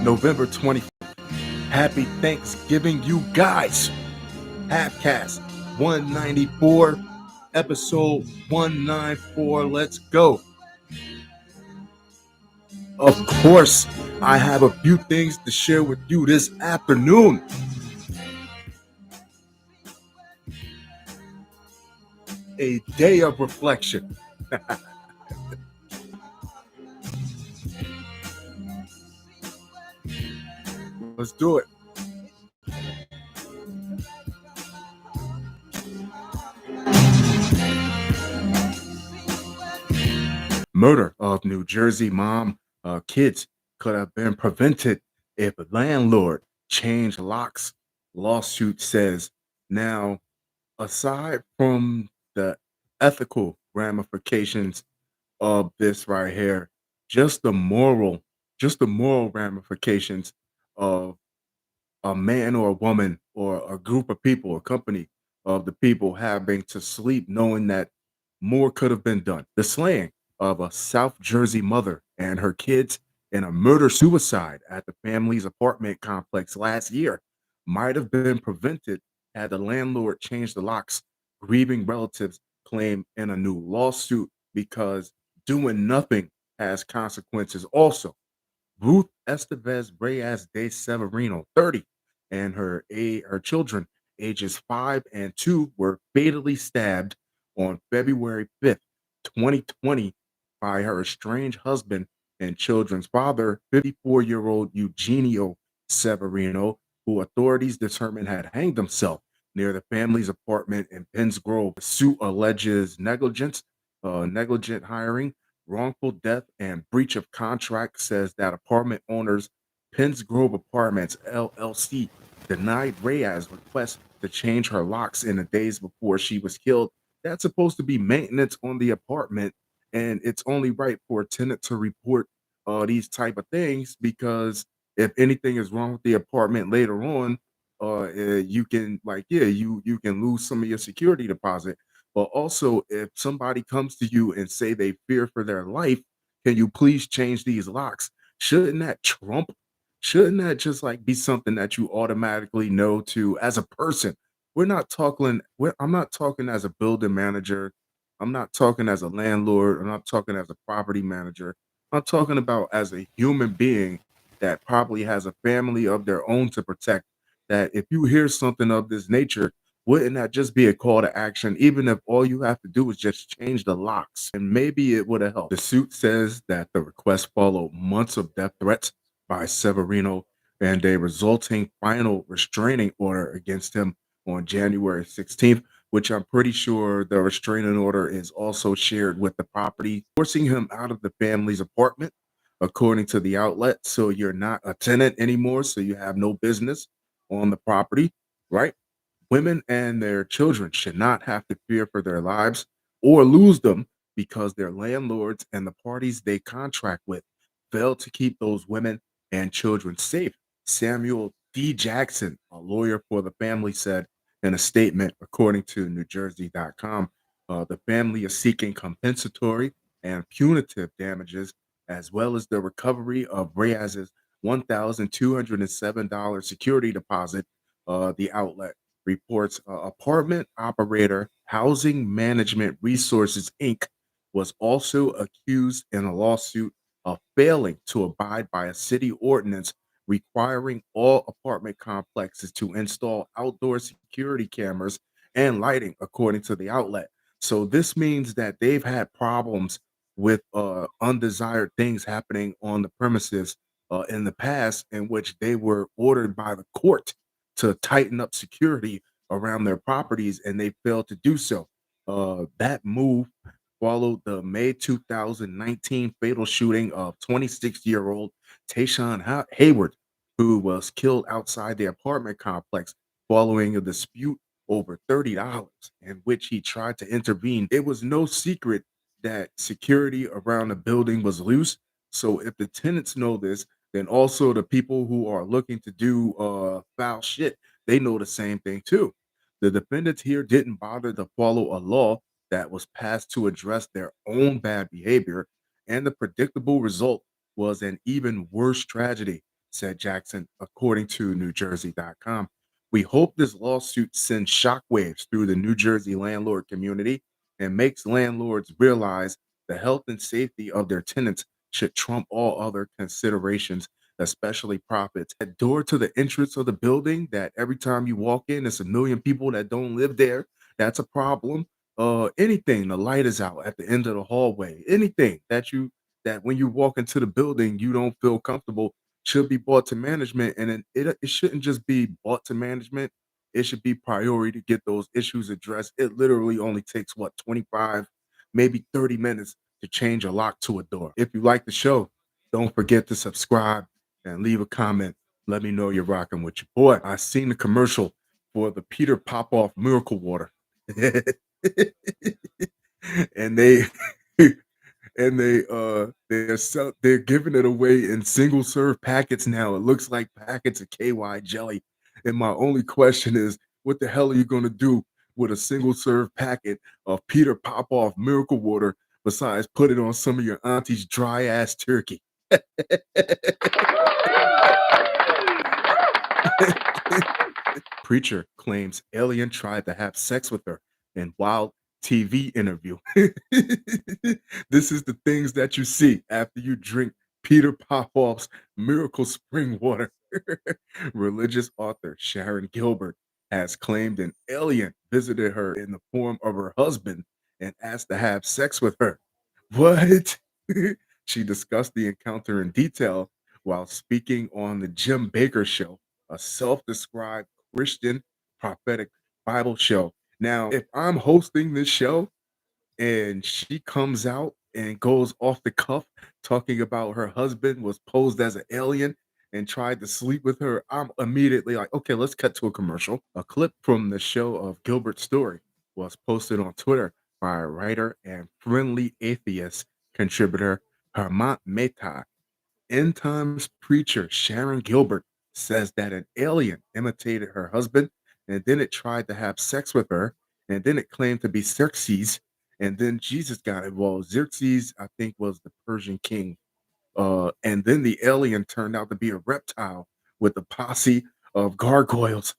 November 20th. Happy Thanksgiving, you guys. Halfcast 194, episode 194. Let's go. Of course, I have a few things to share with you this afternoon. A day of reflection. Let's do it. Murder of New Jersey mom kids could have been prevented if landlord changed locks. Lawsuit says. Now, aside from the ethical ramifications of this right here, just the moral, just the moral ramifications of a man or a woman or a group of people, a company of the people having to sleep knowing that more could have been done. The slaying of a South Jersey mother and her kids in a murder suicide at the family's apartment complex last year might have been prevented had the landlord changed the locks. Grieving relatives claim in a new lawsuit because doing nothing has consequences also. Ruth Estevez Reyes de Severino, 30, and her children, ages 5 and 2, were fatally stabbed on February 5th, 2020, by her estranged husband and children's father, 54-year-old Eugenio Severino, who authorities determined had hanged himself near the family's apartment in Penns Grove. The suit alleges negligent hiring, wrongful death, and breach of contract. Says that apartment owners Penns Grove Apartments LLC denied Reyes' request to change her locks in the days before she was killed. That's supposed to be maintenance on the apartment, and it's only right for a tenant to report these type of things, because if anything is wrong with the apartment later on, you can, like, yeah, you can lose some of your security deposit. But also, if somebody comes to you and say they fear for their life, can you please change these locks? Shouldn't that trump? Shouldn't that just like be something that you automatically know to as a person? I'm not talking as a building manager. I'm not talking as a landlord. I'm not talking as a property manager. I'm talking about as a human being that probably has a family of their own to protect. That if you hear something of this nature, wouldn't that just be a call to action, even if all you have to do is just change the locks? And maybe it would have helped. The suit says that the request followed months of death threats by Severino and a resulting final restraining order against him on January 16th, which I'm pretty sure the restraining order is also shared with the property, forcing him out of the family's apartment, according to the outlet. So you're not a tenant anymore, so you have no business on the property, right? Women and their children should not have to fear for their lives or lose them because their landlords and the parties they contract with failed to keep those women and children safe. Samuel D. Jackson, a lawyer for the family, said in a statement, according to NewJersey.com, the family is seeking compensatory and punitive damages, as well as the recovery of Reyes's $1,207 security deposit. The outlet reports apartment operator Housing Management Resources Inc. was also accused in a lawsuit of failing to abide by a city ordinance requiring all apartment complexes to install outdoor security cameras and lighting, according to the outlet. So this means that they've had problems with undesired things happening on the premises in the past, in which they were ordered by the court to tighten up security around their properties, and they failed to do so. That move followed the May 2019 fatal shooting of 26-year-old Tayshawn Hayward, who was killed outside the apartment complex following a dispute over $30 in which he tried to intervene. It was no secret that security around the building was loose. So if the tenants know this, then also the people who are looking to do foul shit, they know the same thing too. The defendants here didn't bother to follow a law that was passed to address their own bad behavior, and the predictable result was an even worse tragedy. said Jackson, according to NewJersey.com. We hope this lawsuit sends shockwaves through the New Jersey landlord community and makes landlords realize the health and safety of their tenants should trump all other considerations, especially profits. That door to the entrance of the building, that every time you walk in, it's a million people that don't live there. That's a problem. Anything, the light is out at the end of the hallway. Anything that when you walk into the building, you don't feel comfortable should be brought to management. And then it shouldn't just be brought to management. It should be priority to get those issues addressed. It literally only takes what 25, maybe 30 minutes to change a lock to a door. If you like the show, don't forget to subscribe and leave a comment. Let me know you're rocking with your boy. I seen the commercial for the Peter Popoff Miracle Water. and they they're giving it away in single serve packets now. It looks like packets of KY jelly. And my only question is, what the hell are you gonna do with a single serve packet of Peter Popoff Miracle Water besides put it on some of your auntie's dry ass turkey? Preacher claims alien tried to have sex with her in wild TV interview. This is the things that you see after you drink Peter Popoff's miracle spring water. Religious author Sharon Gilbert has claimed an alien visited her in the form of her husband and asked to have sex with her. What? She discussed the encounter in detail while speaking on the Jim Baker Show, a self-described Christian prophetic Bible show. Now, if I'm hosting this show and she comes out and goes off the cuff talking about her husband was posed as an alien and tried to sleep with her, I'm immediately like, okay, let's cut to a commercial. A clip from the show of Gilbert's story was posted on Twitter by a writer and friendly atheist contributor, Hermant Mehta. End Times preacher Sharon Gilbert says that an alien imitated her husband, and then it tried to have sex with her, and then it claimed to be Xerxes, and then Jesus got involved. Xerxes, I think, was the Persian king. And then the alien turned out to be a reptile with a posse of gargoyles.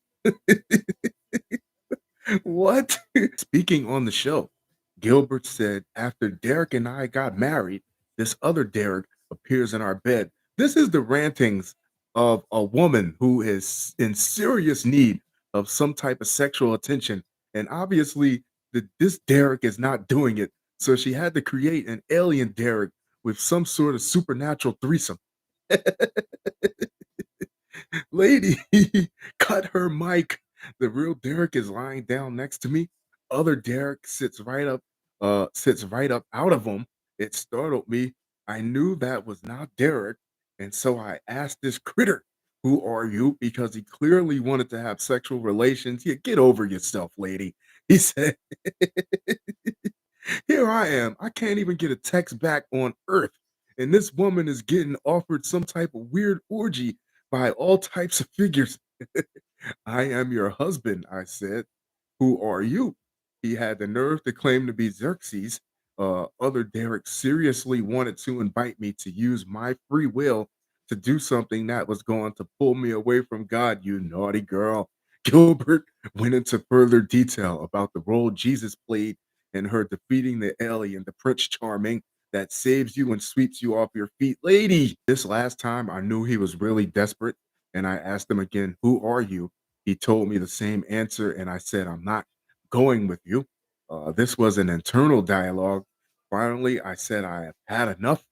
What? Speaking on the show, Gilbert said, after Derek and I got married, this other Derek appears in our bed. This is the rantings of a woman who is in serious need of some type of sexual attention. And obviously, this Derek is not doing it. So she had to create an alien Derek with some sort of supernatural threesome. Lady, cut her mic. The real Derek is lying down next to me. Other Derek sits right up out of him. It startled me. I knew that was not Derek, and so I asked this critter, "Who are you?" Because he clearly wanted to have sexual relations. Yeah, get over yourself, lady. He said, here I am. I can't even get a text back on Earth. And this woman is getting offered some type of weird orgy by all types of figures. I am your husband, I said. Who are you? He had the nerve to claim to be Xerxes. Other Derek seriously wanted to invite me to use my free will to do something that was going to pull me away from God, you naughty girl. Gilbert went into further detail about the role Jesus played in her defeating the alien, the Prince Charming, that saves you and sweeps you off your feet. Lady, this last time I knew he was really desperate, and I asked him again, who are you? He told me the same answer, and I said, I'm not going with you. This was an internal dialogue. Finally, I said, I have had enough.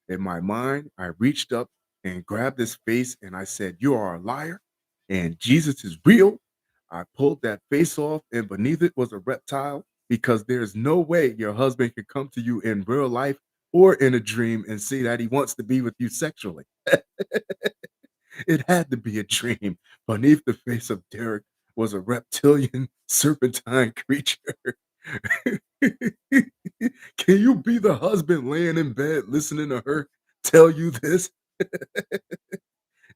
In my mind, I reached up and grabbed his face, and I said, you are a liar, and Jesus is real. I pulled that face off, and beneath it was a reptile because there's no way your husband could come to you in real life or in a dream and say that he wants to be with you sexually. It had to be a dream. Beneath the face of Derek was a reptilian serpentine creature. Can you be the husband laying in bed listening to her tell you this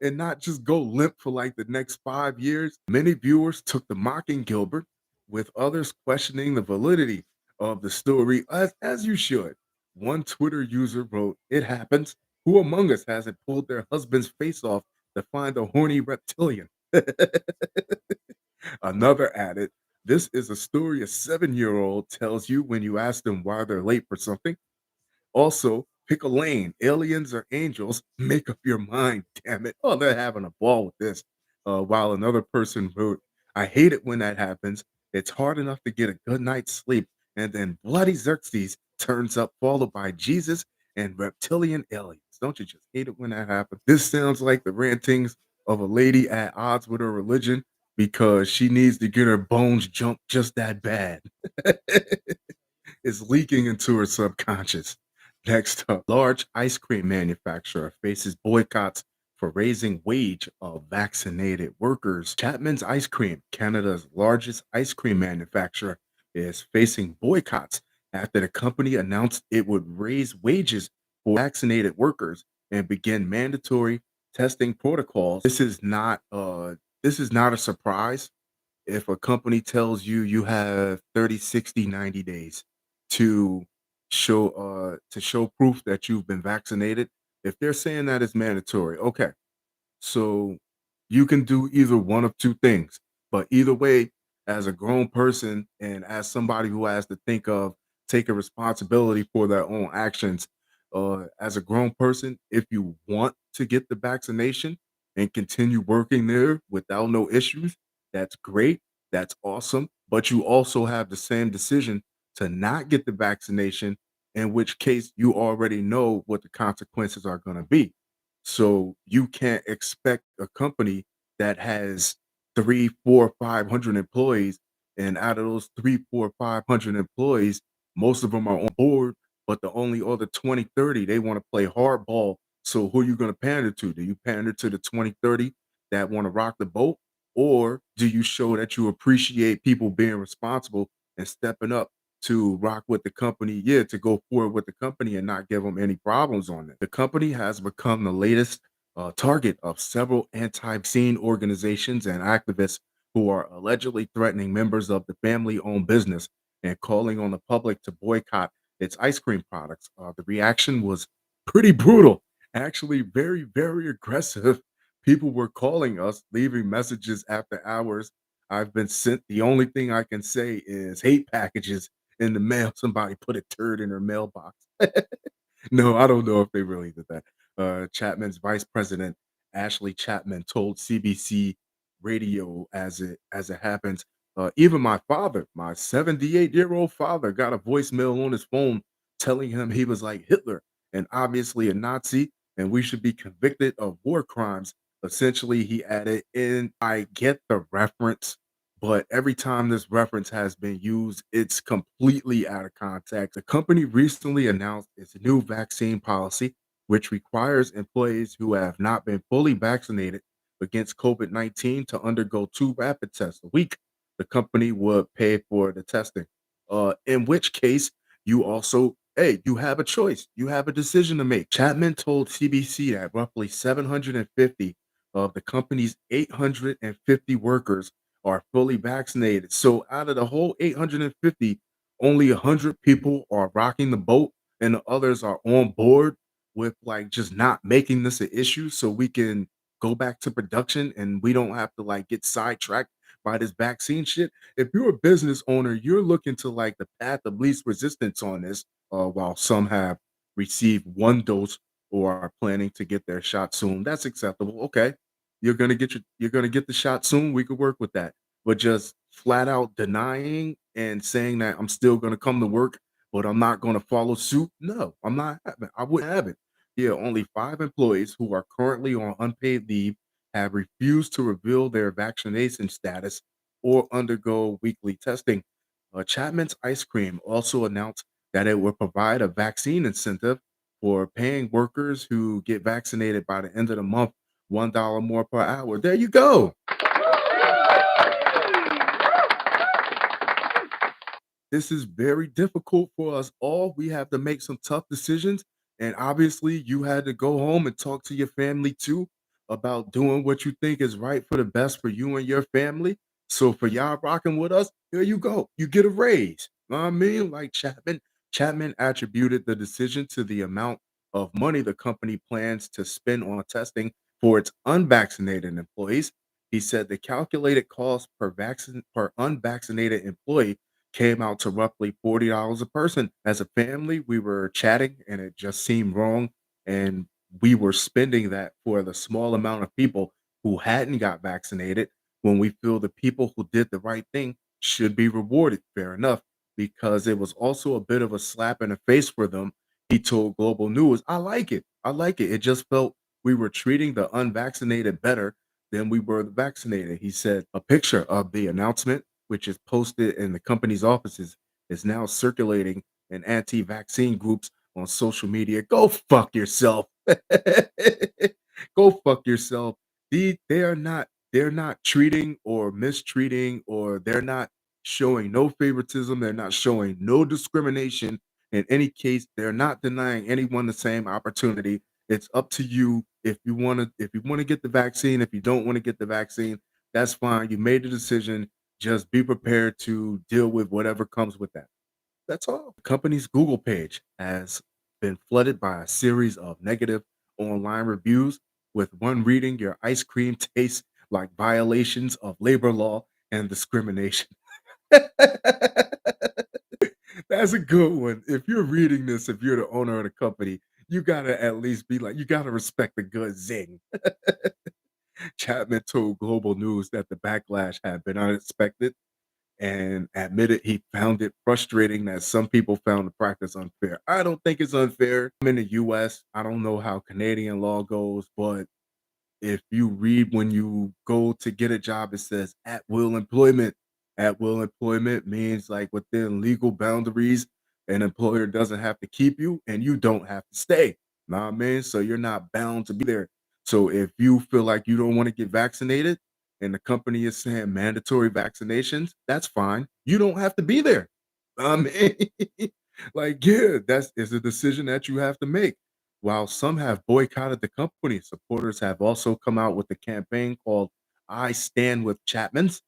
and not just go limp for like the next 5 years? Many viewers took to mocking Gilbert, with others questioning the validity of the story, as you should. One Twitter user wrote, it happens. Who among us hasn't pulled their husband's face off to find a horny reptilian. Another added, this is a story a 7-year-old tells you when you ask them why they're late for something. Also, pick a lane, aliens or angels, make up your mind, damn it. Oh, they're having a ball with this. While another person wrote, I hate it when that happens. It's hard enough to get a good night's sleep, and then bloody Xerxes turns up, followed by Jesus and reptilian aliens. Don't you just hate it when that happens? This sounds like the rantings of a lady at odds with her religion because she needs to get her bones jumped just that bad. Is leaking into her subconscious. Next up, large ice cream manufacturer faces boycotts for raising wage of vaccinated workers. Chapman's Ice Cream, Canada's largest ice cream manufacturer, is facing boycotts after the company announced it would raise wages for vaccinated workers and begin mandatory testing protocols. This is not a surprise if a company tells you you have 30, 60, 90 days to show proof that you've been vaccinated, if they're saying that it's mandatory, okay, so you can do either one of two things. But either way, as a grown person and as somebody who has to think of taking responsibility for their own actions, as a grown person, if you want to get the vaccination and continue working there without no issues, that's great. That's awesome. But you also have the same decision to not get the vaccination, in which case you already know what the consequences are going to be. So you can't expect a company that has three, four, 500 employees, and out of those three, four, 500 employees, most of them are on board, but the only other 20, 30, they want to play hardball. So who are you going to pander to? Do you pander to the 20, 30 that want to rock the boat? Or do you show that you appreciate people being responsible and stepping up to rock with the company, yeah, to go forward with the company and not give them any problems on it. The company has become the latest target of several anti-vaccine organizations and activists who are allegedly threatening members of the family-owned business and calling on the public to boycott its ice cream products. The reaction was pretty brutal, actually very, very aggressive. People were calling us, leaving messages after hours. I've been sent. The only thing I can say is hate packages in the mail. Somebody put a turd in her mailbox. No, I don't know if they really did that. Chapman's vice president, Ashley Chapman, told CBC Radio as it happens. Even my father, my 78-year-old father, got a voicemail on his phone telling him he was like Hitler and obviously a Nazi, and we should be convicted of war crimes. Essentially, he added, and I get the reference, but every time this reference has been used, it's completely out of context. The company recently announced its new vaccine policy, which requires employees who have not been fully vaccinated against COVID-19 to undergo 2 rapid tests a week. The company would pay for the testing. In which case, you also, hey, you have a choice. You have a decision to make. Chapman told CBC that roughly 750 of the company's 850 workers are fully vaccinated. So out of the whole 850, only 100 people are rocking the boat and the others are on board with like just not making this an issue so we can go back to production and we don't have to like get sidetracked by this vaccine shit. If you're a business owner, you're looking to like the path of least resistance on this, while some have received 1 dose or are planning to get their shot soon. That's acceptable. Okay. You're gonna get the shot soon. We could work with that. But just flat out denying and saying that I'm still gonna come to work, but I'm not gonna follow suit. No, I'm not having. I wouldn't have it. Yeah, only 5 employees who are currently on unpaid leave have refused to reveal their vaccination status or undergo weekly testing. Chapman's Ice Cream also announced that it will provide a vaccine incentive for paying workers who get vaccinated by the end of the month, $1 more per hour. There you go. This is very difficult for us all. We have to make some tough decisions. And obviously, you had to go home and talk to your family too about doing what you think is right for the best for you and your family. So for y'all rocking with us, here you go. You get a raise. Know what I mean? Like Chapman attributed the decision to the amount of money the company plans to spend on testing For its unvaccinated employees, he said the calculated cost per unvaccinated employee came out to roughly $40 a person. As a family, we were chatting and it just seemed wrong. And we were spending that for the small amount of people who hadn't got vaccinated when we feel the people who did the right thing should be rewarded. Fair enough, because it was also a bit of a slap in the face for them. He told Global News, I like it. I like it. It just felt we were treating the unvaccinated better than we were the vaccinated. He said a picture of the announcement, which is posted in the company's offices, is now circulating in anti vaccine groups on social media. Go fuck yourself. Go fuck yourself. They're not treating or mistreating, or they're not showing no favoritism. They're not showing no discrimination. In any case, they're not denying anyone the same opportunity. It's up to you if you want to get the vaccine. If you don't want to get the vaccine, that's fine. You made the decision. Just be prepared to deal with whatever comes with that. That's all. The company's Google page has been flooded by a series of negative online reviews, with one reading, your ice cream tastes like violations of labor law and discrimination. That's a good one. If you're reading this, if you're the owner of the company, you gotta at least be like, you gotta respect the good zing. Chapman told Global News that the backlash had been unexpected and admitted he found it frustrating that some people found the practice unfair. I don't think it's unfair. I'm in the US. I don't know how Canadian law goes, but if you read when you go to get a job, it says at will employment. At will employment means like within legal boundaries, an employer doesn't have to keep you and you don't have to stay. Know what I mean? So you're not bound to be there. So if you feel like you don't want to get vaccinated and the company is saying mandatory vaccinations, that's fine. You don't have to be there. I mean, like, yeah, that's is a decision that you have to make. While some have boycotted the company, supporters have also come out with a campaign called I Stand with Chapman's.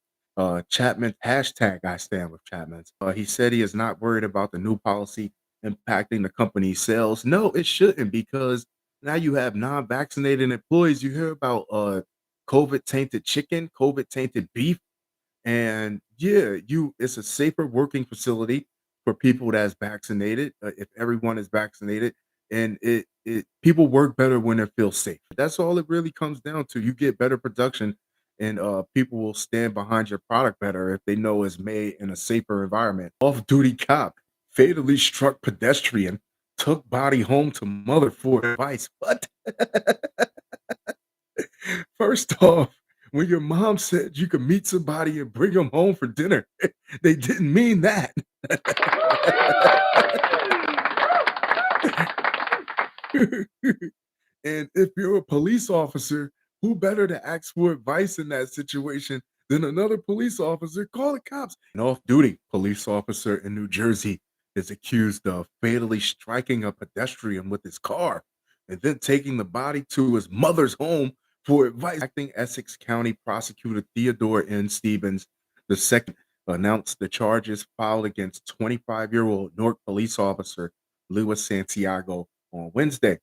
Chapman hashtag I Stand with Chapman's. He said he is not worried about the new policy impacting the company's sales. No, it shouldn't, because now you have non-vaccinated employees. You hear about COVID tainted chicken, COVID tainted beef, and yeah, you it's a safer working facility for people that's vaccinated, if everyone is vaccinated, and it people work better when they feel safe. That's all it really comes down to. You get better production, and people will stand behind your product better if they know it's made in a safer environment. Off-duty cop fatally struck pedestrian, took body home to mother for advice. What? First off, when your mom said you could meet somebody and bring them home for dinner, they didn't mean that. And if you're a police officer, who better to ask for advice in that situation than another police officer? Call the cops. An off duty police officer in New Jersey is accused of fatally striking a pedestrian with his car and then taking the body to his mother's home for advice. Acting Essex County Prosecutor Theodore N. Stevens II announced the charges filed against 25-year-old Newark police officer Louis Santiago on Wednesday.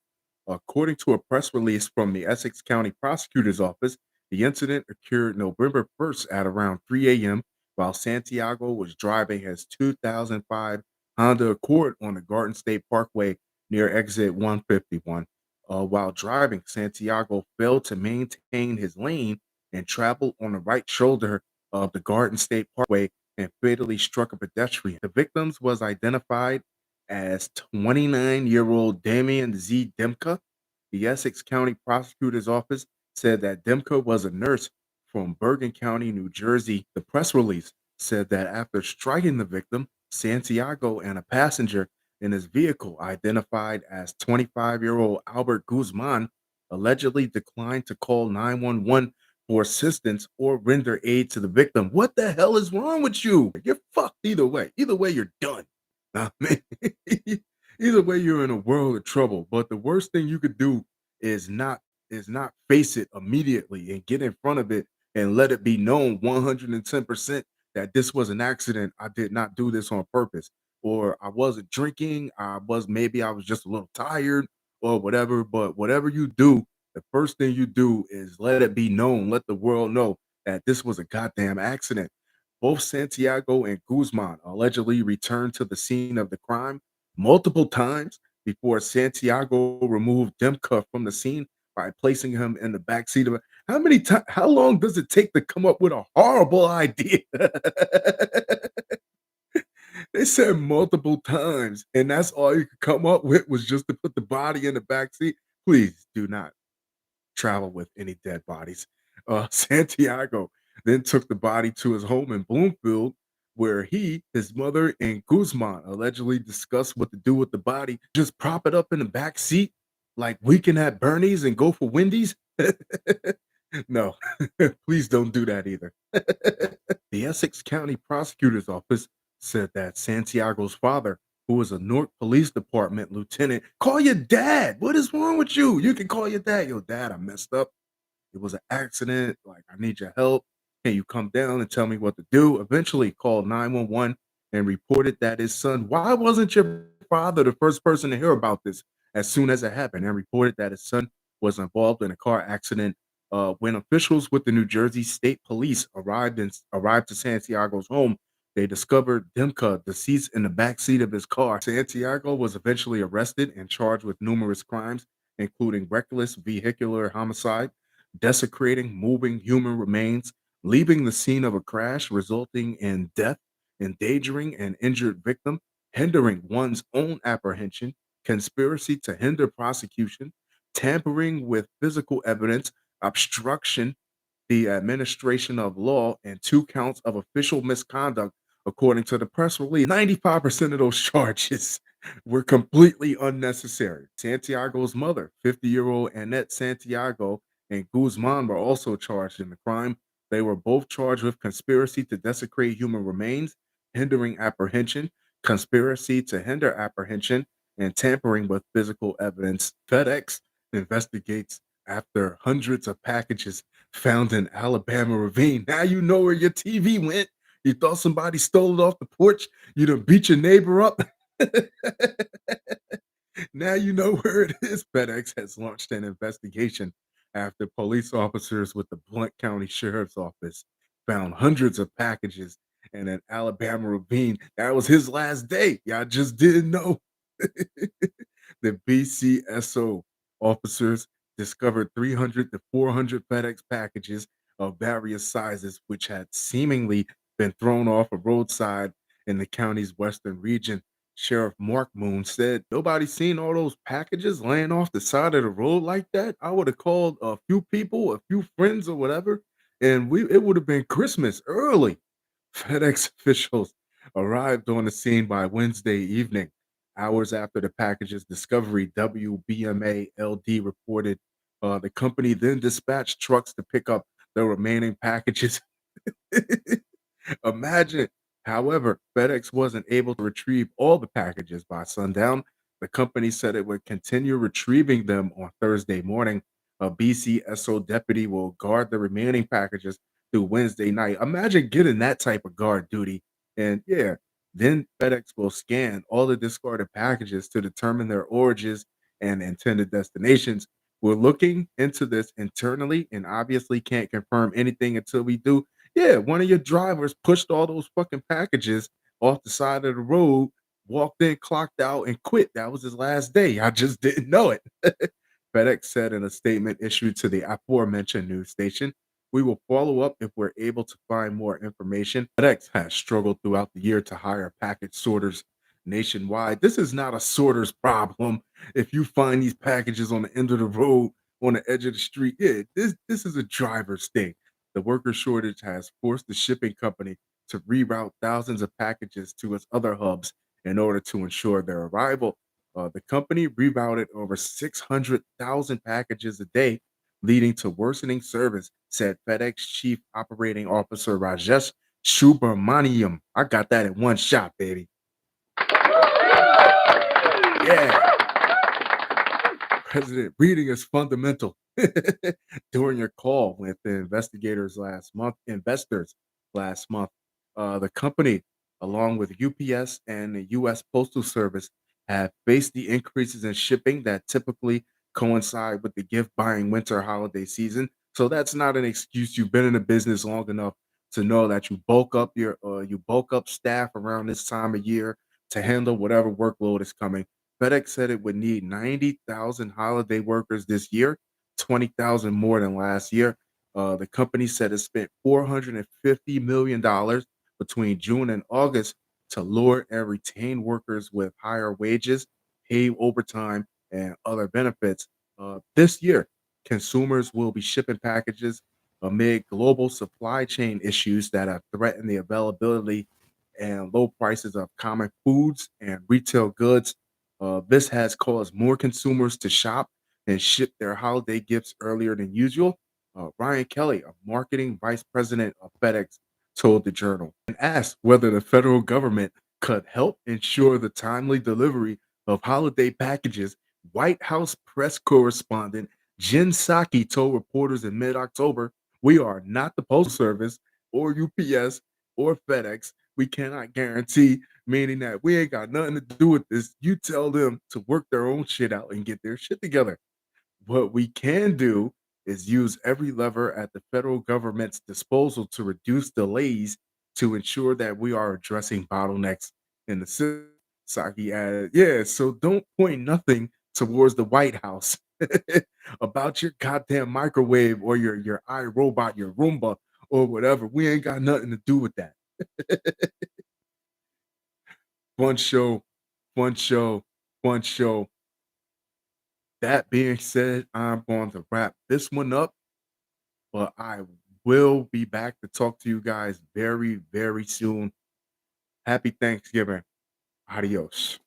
According to a press release from the Essex County Prosecutor's Office, the incident occurred November 1st at around 3 a.m. while Santiago was driving his 2005 Honda Accord on the Garden State Parkway near exit 151. While driving, Santiago failed to maintain his lane and traveled on the right shoulder of the Garden State Parkway and fatally struck a pedestrian. The victims was identified as 29-year-old Damian Z. Demka. The Essex County Prosecutor's Office said that Demka was a nurse from Bergen County, New Jersey. The press release said that after striking the victim, Santiago and a passenger in his vehicle, identified as 25-year-old Albert Guzman, allegedly declined to call 911 for assistance or render aid to the victim. What the hell is wrong with you? You're fucked either way. Either way, you're done. I mean, either way, you're in a world of trouble. But the worst thing you could do is not face it immediately and get in front of it and let it be known 110% that this was an accident. I did not do this on purpose, or I wasn't drinking. I was maybe I was just a little tired or whatever. But whatever you do, the first thing you do is let it be known, let the world know that this was a goddamn accident. Both Santiago and Guzman allegedly returned to the scene of the crime multiple times before Santiago removed Demka from the scene by placing him in the back seat of it. How many times? How long does it take to come up with a horrible idea? They said multiple times, and that's all you could come up with was just to put the body in the back seat. Please do not travel with any dead bodies. Santiago then took the body to his home in Bloomfield, where he, his mother, and Guzman allegedly discussed what to do with the body. Just prop it up in the back seat like Weekend at Bernie's and go for Wendy's? No, please don't do that either. The Essex County Prosecutor's Office said that Santiago's father, who was a Newark Police Department lieutenant, call your dad. What is wrong with you? You can call your dad. Yo, dad, I messed up. It was an accident. Like, I need your help. Can you come down and tell me what to do? Eventually called 911 and reported that his son, why wasn't your father the first person to hear about this as soon as it happened? And reported that his son was involved in a car accident. When officials with the New Jersey State Police arrived to Santiago's home, they discovered Dimka deceased in the back seat of his car. Santiago was eventually arrested and charged with numerous crimes, including reckless vehicular homicide, desecrating moving human remains, leaving the scene of a crash resulting in death, endangering an injured victim, hindering one's own apprehension, conspiracy to hinder prosecution, tampering with physical evidence, obstruction, the administration of law, and 2 counts of official misconduct, according to the press release. 95% of those charges were completely unnecessary. Santiago's mother, 50-year-old Annette Santiago, and Guzman were also charged in the crime. They were both charged with conspiracy to desecrate human remains, hindering apprehension, conspiracy to hinder apprehension, and tampering with physical evidence. FedEx investigates after hundreds of packages found in Alabama Ravine. Now you know where your TV went. You thought somebody stole it off the porch. You done beat your neighbor up. Now you know where it is. FedEx has launched an investigation after police officers with the Blount County Sheriff's Office found hundreds of packages in an Alabama Ravine. That was his last day. Y'all just didn't know. The BCSO officers discovered 300 to 400 FedEx packages of various sizes, which had seemingly been thrown off a roadside in the county's western region. Sheriff Mark Moon said, "Nobody seen all those packages laying off the side of the road like that. I would have called a few people, a few friends or whatever, and we it would have been Christmas early." FedEx officials arrived on the scene by Wednesday evening, hours after the package's discovery. WBMA LD reported the company then dispatched trucks to pick up the remaining packages. Imagine. However, FedEx wasn't able to retrieve all the packages by sundown. The company said it would continue retrieving them on Thursday morning. A BCSO deputy will guard the remaining packages through Wednesday night. Imagine getting that type of guard duty. And yeah, then FedEx will scan all the discarded packages to determine their origins and intended destinations. We're looking into this internally and obviously can't confirm anything until we do. Yeah, one of your drivers pushed all those fucking packages off the side of the road, walked in, clocked out, and quit. That was his last day. I just didn't know it. FedEx said in a statement issued to the aforementioned news station, "We will follow up if we're able to find more information." FedEx has struggled throughout the year to hire package sorters nationwide. This is not a sorter's problem. If you find these packages on the end of the road, on the edge of the street, yeah, this is a driver's thing. The worker shortage has forced the shipping company to reroute thousands of packages to its other hubs in order to ensure their arrival. The company rerouted over 600,000 packages a day, leading to worsening service, said FedEx Chief Operating Officer Rajesh Subramaniam. I got that in one shot, baby. Yeah. President, reading is fundamental. During your call with the investors last month, the company, along with UPS and the U.S. Postal Service, have faced the increases in shipping that typically coincide with the gift buying winter holiday season. So that's not an excuse. You've been in the business long enough to know that you bulk up staff around this time of year to handle whatever workload is coming. FedEx said it would need 90,000 holiday workers this year, 20,000 more than last year. The company said it spent $450 million between June and August to lure and retain workers with higher wages, paid overtime, and other benefits. This year, consumers will be shipping packages amid global supply chain issues that have threatened the availability and low prices of common foods and retail goods. This has caused more consumers to shop and ship their holiday gifts earlier than usual. Ryan Kelly, a marketing vice president of FedEx, told the Journal and asked whether the federal government could help ensure the timely delivery of holiday packages. White House press correspondent Jen Psaki told reporters in mid October, "We are not the Postal Service or UPS or FedEx. We cannot guarantee," meaning that we ain't got nothing to do with this. You tell them to work their own shit out and get their shit together. What we can do is use every lever at the federal government's disposal to reduce delays to ensure that we are addressing bottlenecks in the system. Saki added, "Yeah, so don't point nothing towards the White House about your goddamn microwave or your iRobot, your Roomba, or whatever. We ain't got nothing to do with that." Fun show, fun show, fun show. That being said, I'm going to wrap this one up, but I will be back to talk to you guys very, very soon. Happy Thanksgiving. Adios.